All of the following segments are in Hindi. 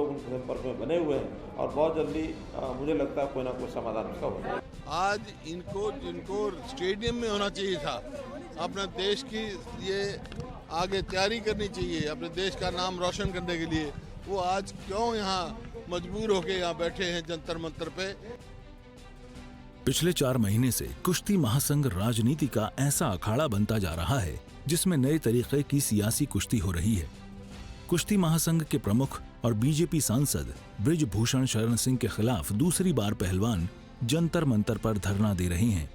लोग उनके संपर्क में बने हुए हैं और बहुत जल्दी मुझे लगता है कोई ना कोई समाधान उसका होगा। आज जिनको स्टेडियम में होना चाहिए था, अपने देश की ये आगे तैयारी करनी चाहिए, अपने देश का नाम रोशन करने के लिए, वो आज क्यों यहाँ मजबूर होके यहाँ बैठे हैं जंतर मंतर पे। पिछले 4 महीने से कुश्ती महासंघ राजनीति का ऐसा अखाड़ा बनता जा रहा है जिसमें नए तरीके की सियासी कुश्ती हो रही है। कुश्ती महासंघ के प्रमुख और बीजेपी सांसद बृजभूषण शरण सिंह के खिलाफ दूसरी बार पहलवान जंतर मंतर पर धरना दे रहे हैं।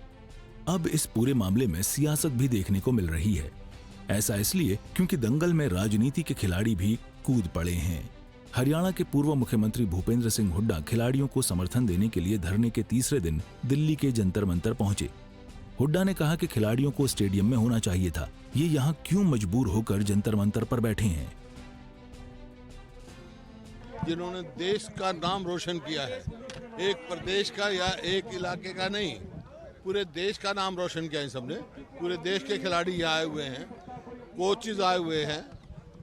अब इस पूरे मामले में सियासत भी देखने को मिल रही है। ऐसा इसलिए क्योंकि दंगल में राजनीति के खिलाड़ी भी कूद पड़े हैं। हरियाणा के पूर्व मुख्यमंत्री भूपेंद्र सिंह हुड्डा खिलाड़ियों को समर्थन देने के लिए धरने के तीसरे दिन दिल्ली के जंतर मंतर पहुंचे। हुड्डा ने कहा कि खिलाड़ियों को स्टेडियम में होना चाहिए था, ये यहाँ क्यों मजबूर होकर जंतर मंतर पर बैठे हैं। जिन्होंने देश का नाम रोशन किया है, एक प्रदेश का या एक इलाके का नहीं, पूरे देश का नाम रोशन किया है सबने। पूरे देश के खिलाड़ी यहाँ आए हुए हैं, कोचेज आए हुए हैं।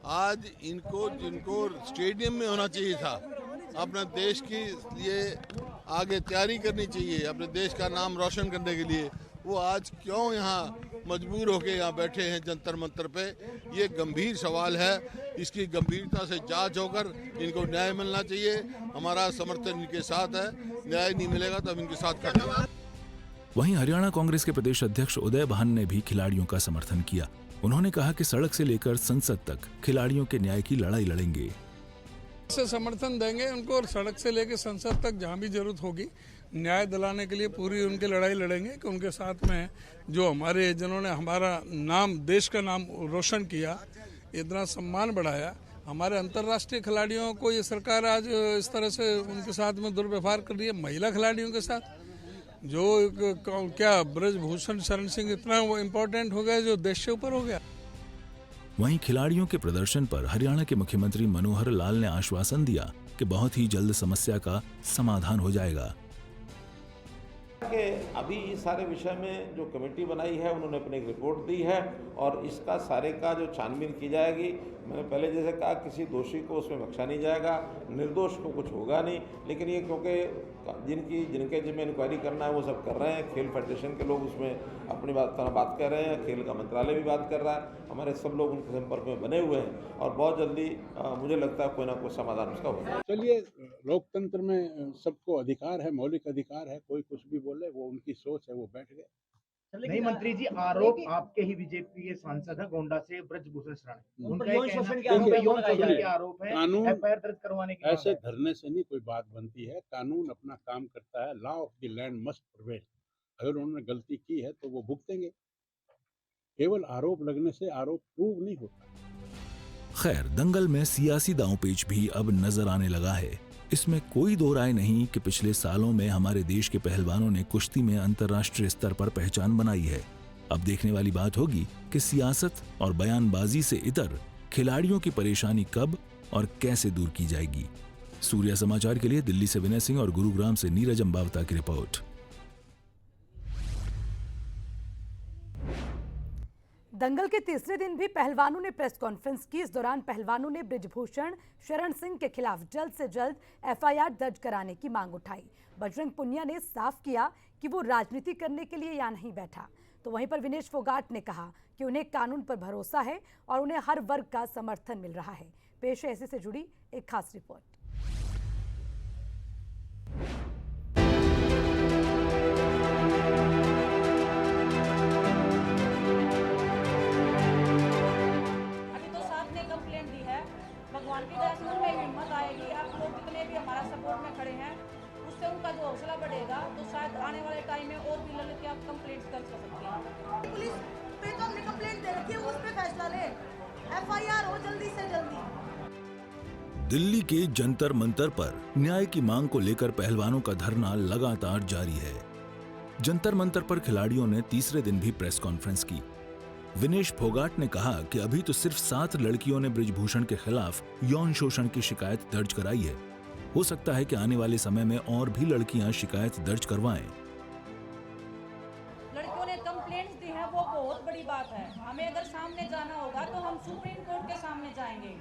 आज जिनको स्टेडियम में होना चाहिए था, अपने देश की ये आगे तैयारी करनी चाहिए, अपने देश का नाम रोशन करने के लिए, वो आज क्यों यहाँ मजबूर होके यहाँ बैठे हैं जंतर मंतर पे। ये गंभीर सवाल है, इसकी गंभीरता से जांच होकर इनको न्याय मिलना चाहिए। हमारा समर्थन इनके साथ है, न्याय नहीं मिलेगा तो हम इनके साथ खड़े हैं। वहीं हरियाणा कांग्रेस के प्रदेश अध्यक्ष उदय भान ने भी खिलाड़ियों का समर्थन किया। उन्होंने कहा कि सड़क से लेकर संसद तक खिलाड़ियों के न्याय की लड़ाई लड़ेंगे। से समर्थन देंगे उनको और सड़क से लेकर संसद तक जहां भी जरूरत होगी न्याय दिलाने के लिए पूरी उनकी लड़ाई लड़ेंगे कि उनके साथ में जो हमारे जिन्होंने हमारा नाम, देश का नाम रोशन किया, इतना सम्मान बढ़ाया, हमारे अंतर्राष्ट्रीय खिलाड़ियों को ये सरकार आज इस तरह से उनके साथ में दुर्व्यवहार कर रही है। महिला खिलाड़ियों के साथ जो क्या बृजभूषण शरण सिंह इतना इम्पोर्टेंट हो गया जो देश से ऊपर हो गया। वहीं खिलाड़ियों के प्रदर्शन पर हरियाणा के मुख्यमंत्री मनोहर लाल ने आश्वासन दिया कि बहुत ही जल्द समस्या का समाधान हो जाएगा। कि अभी इस सारे विषय में जो कमेटी बनाई है उन्होंने अपनी एक रिपोर्ट दी है और इसका सारे का जो छानबीन की जाएगी। मैंने पहले जैसे कहा, किसी दोषी को उसमें बख्शा नहीं जाएगा, निर्दोष को कुछ होगा नहीं। लेकिन ये क्योंकि जिनके जिम्मे इंक्वायरी करना है वो सब कर रहे हैं, खेल फेडरेशन के लोग उसमें अपनी बात कर रहे हैं, खेल का मंत्रालय भी बात कर रहा है, हमारे सब लोग उनके संपर्क में बने हुए हैं और बहुत जल्दी मुझे लगता है कोई ना कोई समाधान उसका होगा। चलिए, लोकतंत्र में सबको अधिकार है, मौलिक अधिकार है, कोई कुछ भी बोले, वो उनकी सोच है, वो बैठ गए। नहीं मंत्री जी, आरोप आपके ही बीजेपी के सांसद है गोंडा से बृजभूषण शरण, उनका यौन शोषण के आरोप है, कानून एफआईआर दर्ज करवाने की ऐसे धरने से नहीं कोई बात बनती है। कानून अपना काम करता है, law of the land must prevail. अगर उन्होंने गलती की है तो वो भुगतेंगे। केवल आरोप लगने से आरोप प्रूव नहीं होता। खैर, दंगल में सियासी दांवपेच भी अब नजर आने लगा है। इसमें कोई दो राय नहीं कि पिछले सालों में हमारे देश के पहलवानों ने कुश्ती में अंतर्राष्ट्रीय स्तर पर पहचान बनाई है। अब देखने वाली बात होगी कि सियासत और बयानबाजी से इतर खिलाड़ियों की परेशानी कब और कैसे दूर की जाएगी। सूर्य समाचार के लिए दिल्ली से विनय सिंह और गुरुग्राम से नीरज अंबावता की रिपोर्ट। दंगल के तीसरे दिन भी पहलवानों ने प्रेस कॉन्फ्रेंस की। इस दौरान पहलवानों ने बृजभूषण शरण सिंह के खिलाफ जल्द से जल्द एफआईआर दर्ज कराने की मांग उठाई। बजरंग पुनिया ने साफ किया कि वो राजनीति करने के लिए यहाँ नहीं बैठा। तो वहीं पर विनेश फोगाट ने कहा कि उन्हें कानून पर भरोसा है और उन्हें हर वर्ग का समर्थन मिल रहा है। पेश है ऐसे से जुड़ी एक खास रिपोर्ट। भगवान की दया से उनमें हिम्मत आएगी, आप लोग जितने भी हमारा सपोर्ट में खड़े हैं उससे उनका जो हौसला बढ़ेगा तो शायद आने वाले टाइम में और भी लड़कियां कंप्लेंट्स कर सकती हैं। पुलिस पे तो हमने कंप्लेंट दे रखी है, उस पे फैसला ले, एफआईआर हो जल्दी से जल्दी। दिल्ली के जंतर मंतर पर न्याय की मांग को लेकर पहलवानों का धरना लगातार जारी है। जंतर मंतर पर खिलाड़ियों ने तीसरे दिन भी प्रेस कॉन्फ्रेंस की। विनेश फोगाट ने कहा कि अभी तो सिर्फ 7 लड़कियों ने बृजभूषण के खिलाफ यौन शोषण की शिकायत दर्ज कराई है। हो सकता है कि आने वाले समय में और भी लड़कियां शिकायत दर्ज करवाएं। लड़कियों ने कंप्लेंट्स दी हैं वो बहुत बड़ी बात है। हमें अगर सामने जाना होगा तो हम सुप्रीम कोर्ट के सामने जाएंगे।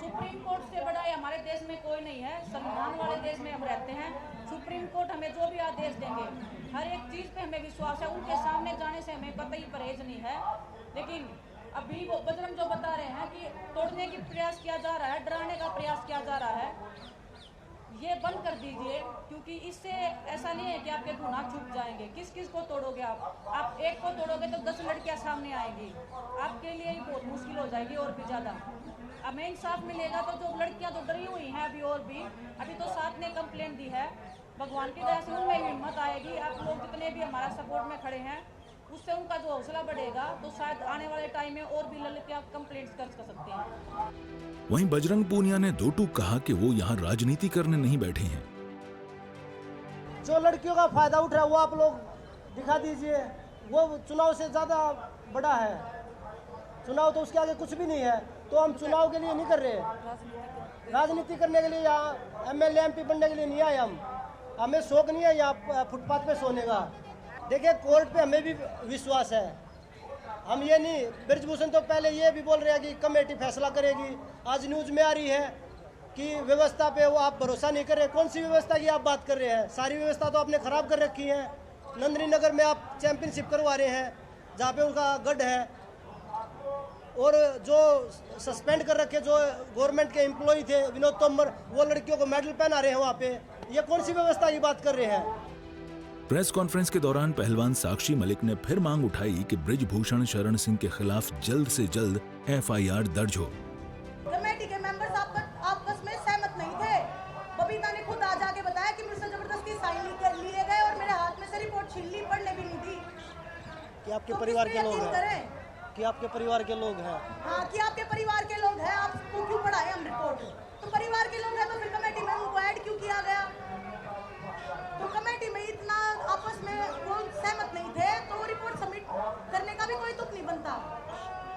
सुप्रीम कोर्ट से बड़ा हमारे देश में कोई नहीं है। संविधान वाले देश में हम रहते हैं। सुप्रीम कोर्ट हमें जो भी आदेश देंगे, हर एक चीज़ पे हमें विश्वास है। उनके सामने जाने से हमें कतई परहेज नहीं है। लेकिन अभी वो बजरंग जो बता रहे हैं कि तोड़ने की प्रयास किया जा रहा है, डराने का प्रयास किया जा रहा है, ये बंद कर दीजिए। क्योंकि इससे ऐसा नहीं है कि आपके गुनाह छुप जाएंगे। किस किस को तोड़ोगे आप एक को तोड़ोगे तो 10 लड़कियां सामने आएंगी, आपके लिए ही बहुत मुश्किल हो जाएगी और भी ज़्यादा। हमें इंसाफ मिलेगा तो जो लड़कियां जो डरी हुई हैं अभी तो 7 ने कंप्लेंट दी है। भगवान की दया से उनमें हिम्मत आएगी। आप लोग जितने भी हमारा सपोर्ट में खड़े हैं, उससे उनका जो हौसला बढ़ेगा तो शायद आने वाले टाइम में और भी लड़कियां कंप्लेंट्स कर सकते हैं। वहीं बजरंग पूनिया ने दो टूक कहा कि वो यहाँ राजनीति करने नहीं बैठे हैं। जो लड़कियों का फायदा उठ रहा है वो आप लोग दिखा दीजिए। वो चुनाव से ज्यादा बड़ा है। चुनाव तो उसके आगे कुछ भी नहीं है। तो हम चुनाव के लिए नहीं कर रहे, राजनीति करने के लिए, यहाँ MLA MP बनने के लिए नहीं आए हम। हमें शौक नहीं है यहाँ फुटपाथ पे सोने का। देखिए, कोर्ट पे हमें भी विश्वास है। हम ये नहीं, ब्रजभूषण तो पहले ये भी बोल रहे हैं कि कमेटी फैसला करेगी। आज न्यूज में आ रही है कि व्यवस्था पे वो आप भरोसा नहीं कर रहे। कौन सी व्यवस्था की आप बात कर रहे हैं? सारी व्यवस्था तो आपने खराब कर रखी है। नंदिनी नगर में आप चैंपियनशिप करवा रहे हैं जहाँ पे उनका गढ़ है, और जो सस्पेंड कर रखे जो गवर्नमेंट के एम्प्लॉय थे विनोद तोमर, वो लड़कियों को मेडल पहना रहे हैं वहाँ पे। ये कौन सी व्यवस्था की बात कर रहे हैं? प्रेस कॉन्फ्रेंस के दौरान पहलवान साक्षी मलिक ने फिर मांग उठाई कि ब्रिजभूषण शरण सिंह के खिलाफ जल्द से जल्द FIR दर्ज हो। कमेटी के मेंबर्स आपस में सहमत नहीं थे। बबीता ने खुद आज आके बताया कि मुझसे जबरदस्ती साइन लिए गए और मेरे हाथ में से रिपोर्ट छीन ली, पढ़ने भी नहीं दी। कि आपके परिवार के लोग हैं, कि आपके परिवार के लोग हैं। हाँ, कि आपके परिवार के लोग हैं, आपको क्यों पढ़ाए हम रिपोर्ट? तो परिवार के लोग हैं तो फिर कमेटी में उनको ऐड क्यों किया गया? तो कमेटी में इतना आपस में वो सहमत नहीं थे तो वो रिपोर्ट सबमिट करने का भी कोई तुक नहीं बनता।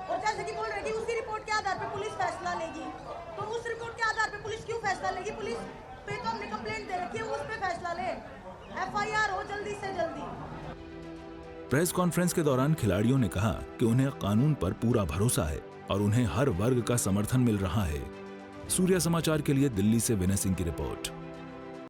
और जैसे कि बोल रहे कि उसकी रिपोर्ट के आधार पे पुलिस फैसला लेगी, तो उस रिपोर्ट के आधार पे पुलिस क्यों फैसला लेगी? पुलिस पे तो हमने कंप्लेंट दे रखी है, उस पे फैसला ले। FIR हो जल्दी से जल्दी। प्रेस कॉन्फ्रेंस के दौरान खिलाड़ियों ने कहा कि उन्हें कानून पर पूरा भरोसा है और उन्हें हर वर्ग का समर्थन मिल रहा है। सूर्या समाचार के लिए दिल्ली से विनय सिंह की रिपोर्ट।